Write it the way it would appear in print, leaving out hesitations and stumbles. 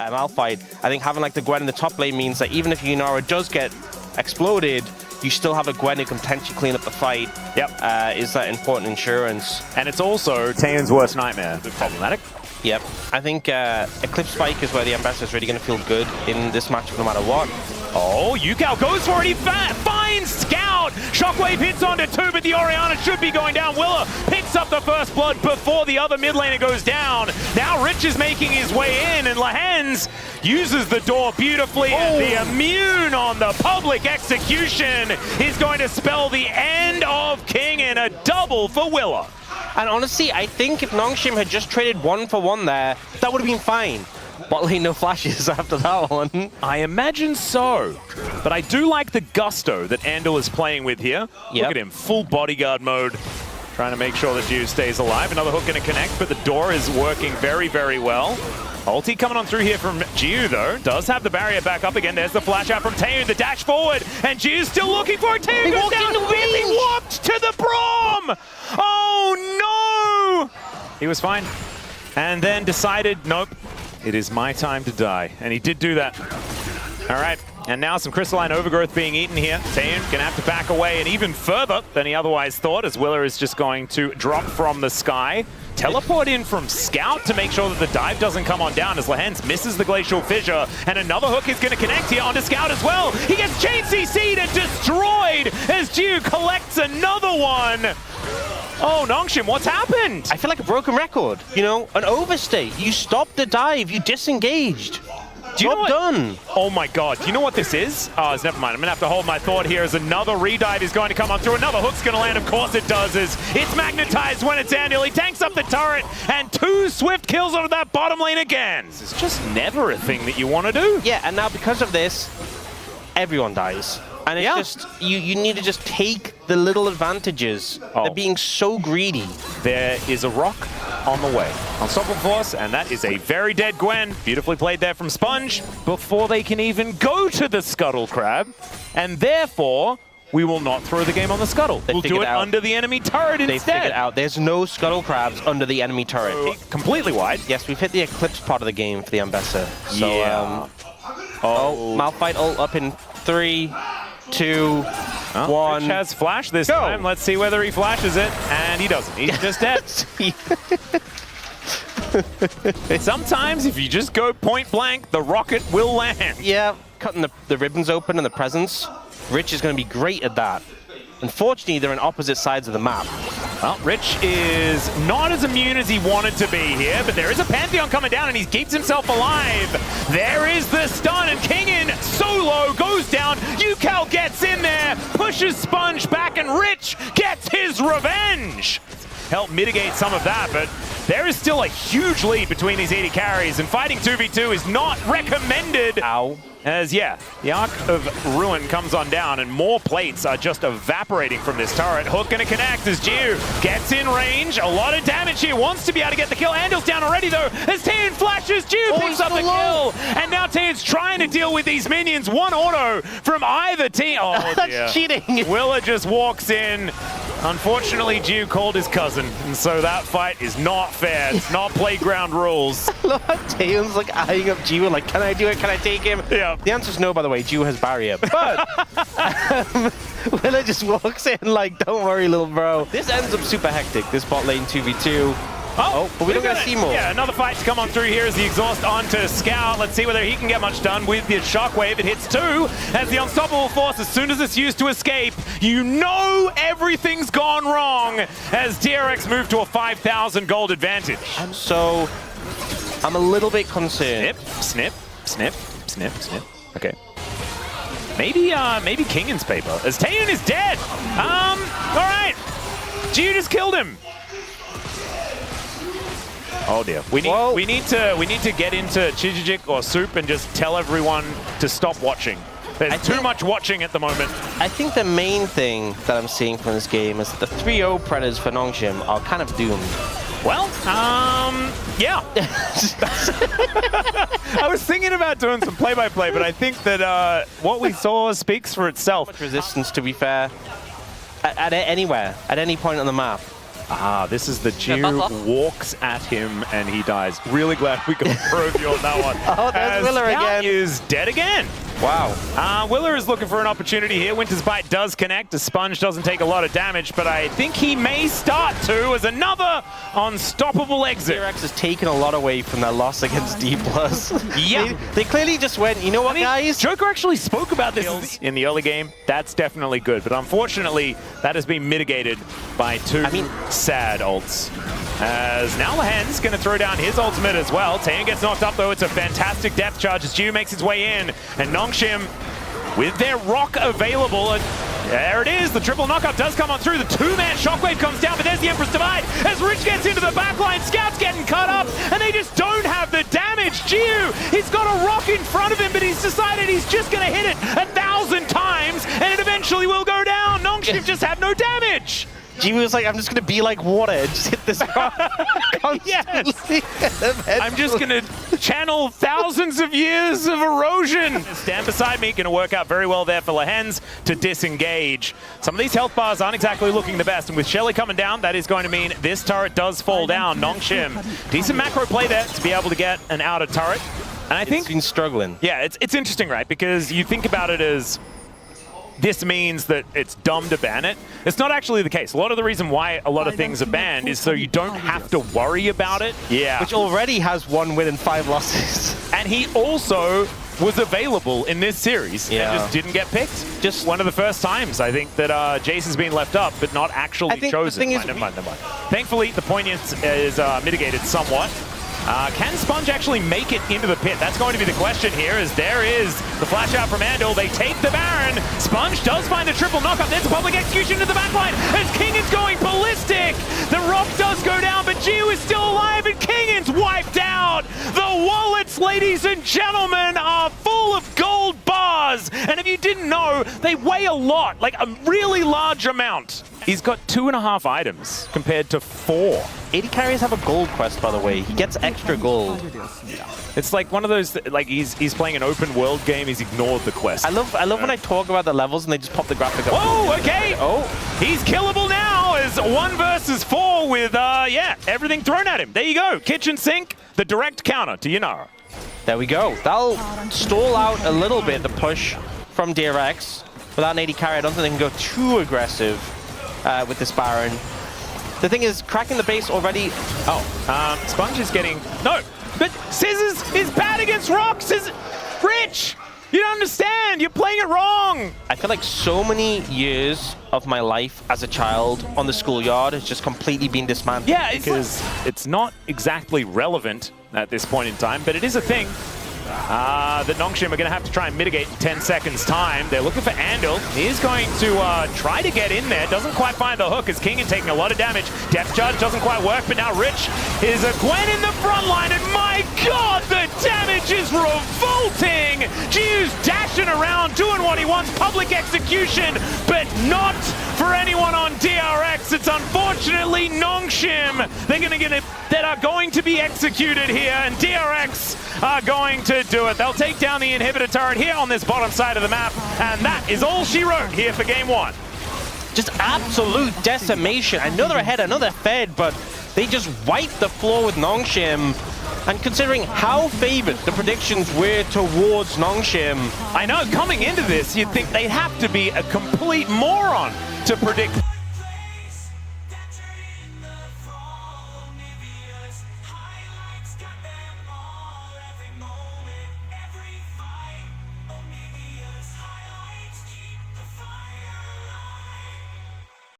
Malphite. I think having like the Gwen in the top lane means that even if Yunara does get exploded, you still have a Gwen who can potentially clean up the fight. Yep. Is that important insurance? And it's also Taeyoon's worst nightmare. A bit problematic. Yep. I think Eclipse Spike is where the Ambassador is really going to feel good in this matchup no matter what. Oh, Ucal goes for it. He finds Scout. Shockwave hits onto 2, but the Orianna should be going down. Willa picks up the first blood before the other mid laner goes down. Now Rich is making his way in, and Lehends uses the door beautifully. And the immune on the public execution is going to spell the end of Kingen. A double for Willa. And honestly, I think if Nongshim had just traded 1-for-1 there, that would have been fine. Bot lane no flashes after that one. I imagine so. But I do like the gusto that Andil is playing with here. Yep. Look at him, full bodyguard mode. Trying to make sure that Jiwoo stays alive. Another hook going to connect, but the door is working very, very well. Ulti coming on through here from Jiwoo, though. Does have the barrier back up again. There's the flash out from Taeyoon, the dash forward. And Jiwoo's still looking for it. Taeyoon goes down. He warped to the Braum! Oh, no! He was fine. And then decided, nope, it is my time to die. And he did do that. All right. And now some crystalline overgrowth being eaten here. Taeyoon gonna have to back away and even further than he otherwise thought, as Willa is just going to drop from the sky. Teleport in from Scout to make sure that the dive doesn't come on down as Lehends misses the Glacial Fissure. And another hook is going to connect here onto Scout as well. He gets chain CC'd and destroyed as Jiwoo collects another one. Oh, Nongshim, what's happened? I feel like a broken record. You know, an overstate. You stopped the dive, you disengaged. Do you know Job what? done. Oh my god, do you know what this is? Oh, never mind. I'm gonna have to hold my thought here as another redive is going to come on through. Another hook's gonna land, of course it does, as it's magnetized when it's Andil. He tanks up the turret, and 2 swift kills onto that bottom lane again. It's just never a thing that you want to do. Yeah, and now because of this, everyone dies. And it's just, you need to just take the little advantages. They're being so greedy. There is a rock on the way. Unstoppable Force, and that is a very dead Gwen. Beautifully played there from Sponge before they can even go to the Scuttle Crab. And therefore, we will not throw the game on the Scuttle. We'll do it under the enemy turret instead. They figured it out. There's no Scuttle Crabs under the enemy turret. Completely wide. Yes, we've hit the Eclipse part of the game for the Ambassador. So, yeah. Malphite ult up in 3, 2, 1. Rich has flash this time. Let's see whether he flashes it. And he doesn't. He's just dead. Sometimes if you just go point blank, the rocket will land. Yeah, cutting the ribbons open and the presence. Rich is going to be great at that. Unfortunately, they're on opposite sides of the map. Well, Rich is not as immune as he wanted to be here, but there is a Pantheon coming down and he keeps himself alive. There is the stun, and Kingen solo goes down. Ucal gets in there, pushes Sponge back, and Rich gets his revenge. Help mitigate some of that, but there is still a huge lead between these 80 carries, and fighting 2v2 is not recommended. Ow. As, the Arc of Ruin comes on down, and more plates are just evaporating from this turret. Hook gonna connect as Jiwoo gets in range. A lot of damage here, wants to be able to get the kill. Andil's down already, though, as Taeyoon flashes. Jiwoo picks up the kill, and now Taeyoon's trying to deal with these minions. One auto from either team. Oh, That's cheating. Willa just walks in. Unfortunately, Jiwoo called his cousin, and so that fight is not fair. It's not playground rules. Look, Taeyoon's like eyeing up Jiwoo, like, can I do it? Can I take him? Yeah. The answer's no, by the way. Jiwoo has barrier. But Willa just walks in like, don't worry, little bro. This ends up super hectic, this bot lane 2v2. But we don't get to see more. Yeah, another fight to come on through here as the exhaust onto Scout. Let's see whether he can get much done with the Shockwave. It hits 2 as the Unstoppable Force, as soon as it's used to escape, you know everything's gone wrong as DRX move to a 5,000 gold advantage. I'm a little bit concerned. Snip, snip, snip, snip, snip. Okay. Maybe Kingen's paper, as Taeyoon is dead. All right. Jiwoo just killed him. Oh dear. We need to get into Chijijik or Soup and just tell everyone to stop watching. There's too much watching at the moment. I think the main thing that I'm seeing from this game is that the 3-0 Predators for Nongshim are kind of doomed. Well, yeah. I was thinking about doing some play-by-play, but I think that what we saw speaks for itself. Much resistance, to be fair, at anywhere, at any point on the map. Ah, this is the Jiwoo walks at him and he dies. Really glad we got pro view on that one. Oh, there's Willer again. Is dead again. Wow. Willer is looking for an opportunity here. Winter's Bite does connect. The Sponge doesn't take a lot of damage, but I think he may start to as another unstoppable exit. DRX has taken a lot away from their loss against D+. Yeah. They clearly just went, you know what, guys? Joker actually spoke about this in the early game. That's definitely good, but unfortunately, that has been mitigated by two sad ults. As now Lehends going to throw down his ultimate as well. Taeyoon gets knocked up though. It's a fantastic depth charge as Jiwoo makes his way in. And Nongshim with their rock available. And there it is. The triple knockup does come on through. The two-man shockwave comes down, but there's the Empress Divide. As Rich gets into the backline, Scout's getting cut up, and they just don't have the damage. Jiwoo, he's got a rock in front of him, but he's decided he's just going to hit it 1,000 times, and it eventually will go down. Nongshim just had no damage. Jiwoo was like, I'm just going to be like water and just hit this rock. Yes. I'm just going to channel thousands of years of erosion. Stand beside me, going to work out very well there for Lehends to disengage. Some of these health bars aren't exactly looking the best, and with Shelly coming down, that is going to mean this turret does fall down. Nongshim, decent macro play there to be able to get an outer turret. And I think... It's been struggling. Yeah, it's interesting, right? Because you think about it as... This means that it's dumb to ban it. It's not actually the case. A lot of the reason why a lot of things are banned is so you don't have to worry about it. Yeah. Which already has 1 win and 5 losses. And he also was available in this series and just didn't get picked. Just one of the first times, I think, that Jace has been left up, but not actually chosen. Never mind. Thankfully, the poignance is mitigated somewhat. Can Sponge actually make it into the pit? That's going to be the question here, as there is the flash out from Andil. They take the Baron. Sponge does find the triple knockup. There's a public execution to the backline as Kingen's going ballistic. The rock does go down, but Jiwoo is still alive, and Kingen's wiped out. The wallets, ladies and gentlemen, are full of gold bars. And if you didn't know, they weigh a lot, like a really large amount. He's got 2.5 items compared to 4. AD carriers have a gold quest, by the way. He gets extra gold. It's like one of those, like he's playing an open world game, he's ignored the quest. I love when I talk about the levels and they just pop the graphic up. Oh, okay. Oh, he's killable now as 1 versus 4 with, everything thrown at him. There you go. Kitchen sink, the direct counter to Yanara. There we go. That'll stall out a little bit, the push from DRX. Without an AD carry, I don't think they can go too aggressive with this Baron. The thing is, cracking the base already. Sponge is getting... No, but Scissors is bad against Rock. Rich, you don't understand. You're playing it wrong. I feel like so many years of my life as a child on the schoolyard has just completely been dismantled. Yeah, because it's not exactly relevant at this point in time, but it is a thing. That Nongshim are going to have to try and mitigate in 10 seconds time. They're looking for Andil. He's going to try to get in there. Doesn't quite find the hook as Kingen taking a lot of damage. Depth charge doesn't quite work, but now Rich is a Gwen in the front line, and my god, the damage is revolting! Jiwoo's dashing around, doing what he wants, public execution, but not for anyone on DRX. It's unfortunately Nongshim. That are going to be executed here, and DRX are going to do it. They'll take down the inhibitor turret here on this bottom side of the map, and that is all she wrote here for game 1. Just absolute decimation. I know they're ahead, I know they're fed, but they just wiped the floor with Nongshim. And considering how favored the predictions were towards Nongshim, I know, coming into this, you'd think they'd have to be a complete moron to predict